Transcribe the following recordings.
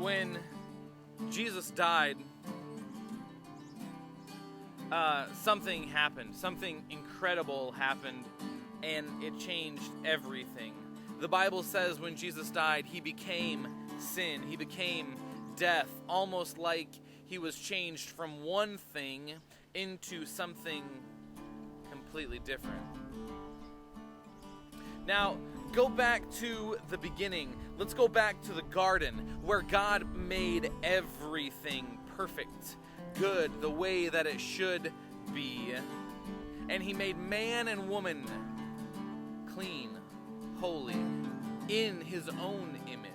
When Jesus died, something happened. Something incredible happened, and it changed everything. The Bible says when Jesus died, he became sin. He became death, almost like he was changed from one thing into something completely different. Now, go back to the beginning. Let's go back to the garden where God made everything perfect, good, the way that it should be. And he made man and woman clean, holy, in his own image,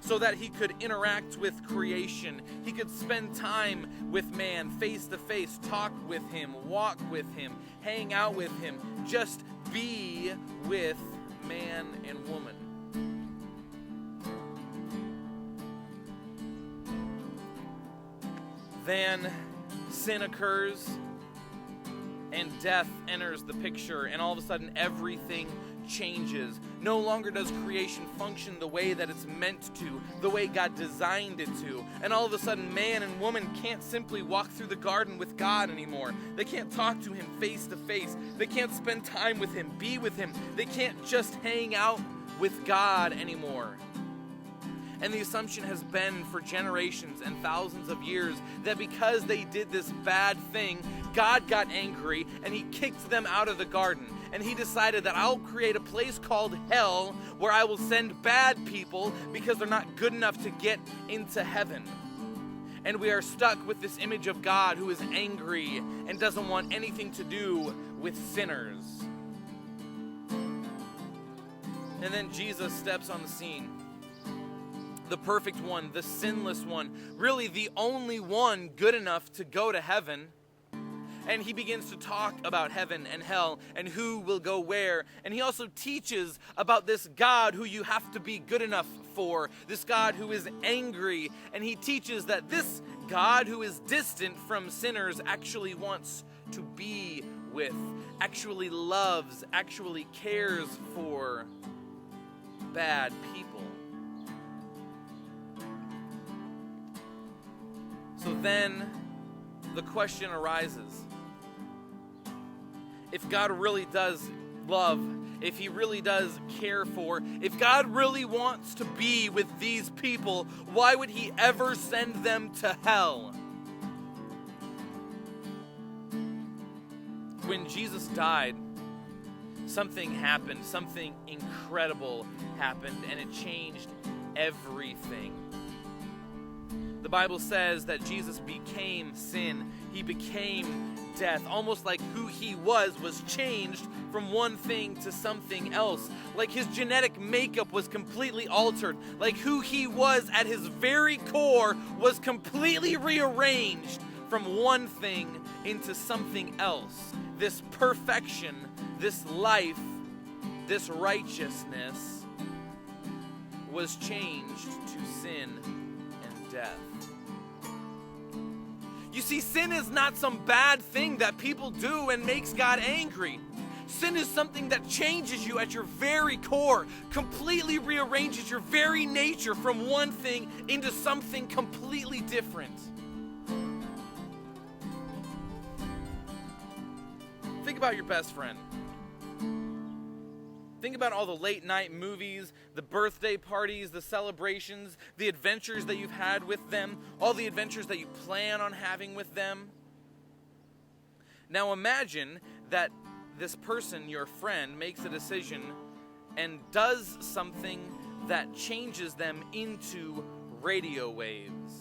so that he could interact with creation. He could spend time with man face to face, talk with him, walk with him, hang out with him, just be with man and woman. Then sin occurs and death enters the picture, and all of a sudden everything changes. No longer does creation function the way that it's meant to, the way God designed it to. And all of a sudden man and woman can't simply walk through the garden with God anymore. They can't talk to him face to face. They can't spend time with him, be with him. They can't just hang out with God anymore. And the assumption has been for generations and thousands of years that because they did this bad thing, God got angry and he kicked them out of the garden. And he decided that I'll create a place called hell where I will send bad people because they're not good enough to get into heaven. And we are stuck with this image of God who is angry and doesn't want anything to do with sinners. And then Jesus steps on the scene. The perfect one, the sinless one, really the only one good enough to go to heaven. And he begins to talk about heaven and hell and who will go where. And he also teaches about this God who you have to be good enough for, this God who is angry. And he teaches that this God who is distant from sinners actually wants to be with, actually loves, actually cares for bad people. So then the question arises. If God really does love, if he really does care for, if God really wants to be with these people, why would he ever send them to hell? When Jesus died, something happened, something incredible happened, and it changed everything. The Bible says that Jesus became sin. He became death. Almost like who he was changed from one thing to something else. Like his genetic makeup was completely altered. Like who he was at his very core was completely rearranged from one thing into something else. This perfection, this life, this righteousness was changed to sin and death. You see, sin is not some bad thing that people do and makes God angry. Sin is something that changes you at your very core, completely rearranges your very nature from one thing into something completely different. Think about your best friend. Think about all the late night movies, the birthday parties, the celebrations, the adventures that you've had with them, all the adventures that you plan on having with them. Now imagine that this person, your friend, makes a decision and does something that changes them into radio waves.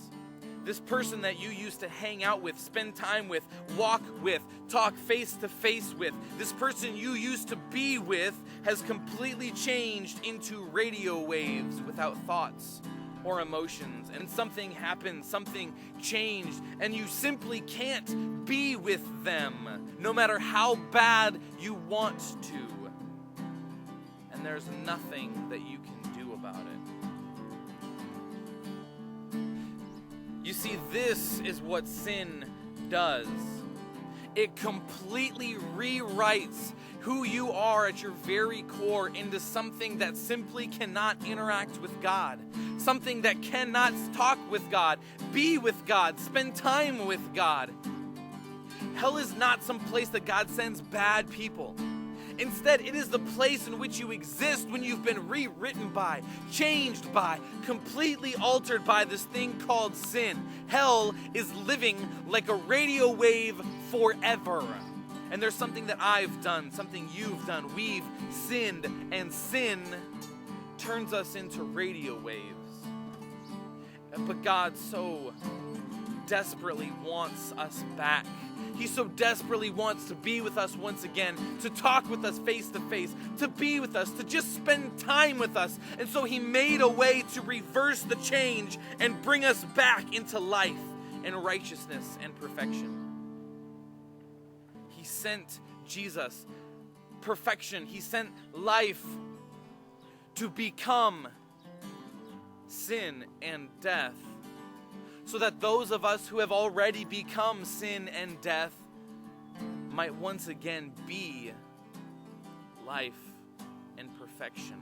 This person that you used to hang out with, spend time with, walk with, talk face to face with, this person you used to be with has completely changed into radio waves without thoughts or emotions. And something happened, something changed, and you simply can't be with them, no matter how bad you want to. And there's nothing that you can do about it. You see, this is what sin does. it completely rewrites who you are at your very core into something that simply cannot interact with God, something that cannot talk with God, be with God, spend time with God. Hell is not some place that God sends bad people. Instead, it is the place in which you exist when you've been rewritten by, changed by, completely altered by this thing called sin. Hell is living like a radio wave forever. And there's something that I've done, something you've done. We've sinned, and sin turns us into radio waves. But God so desperately wants us back. He so desperately wants to be with us once again, to talk with us face to face, to be with us, to just spend time with us. And so he made a way to reverse the change and bring us back into life and righteousness and perfection. He sent Jesus, perfection. He sent life to become sin and death, so that those of us who have already become sin and death might once again be life and perfection.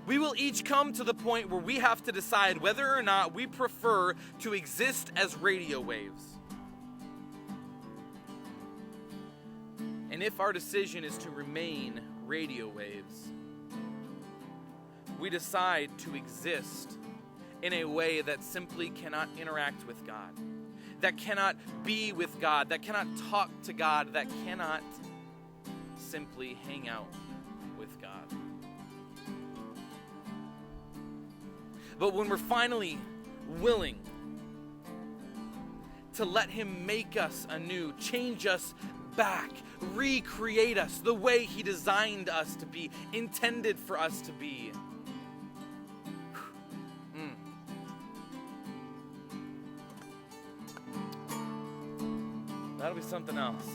We will each come to the point where we have to decide whether or not we prefer to exist as radio waves. And if our decision is to remain radio waves, we decide to exist in a way that simply cannot interact with God, that cannot be with God, that cannot talk to God, that cannot simply hang out with God. But when we're finally willing to let him make us anew, change us back, recreate us the way he designed us to be, intended for us to be, that'll be something else.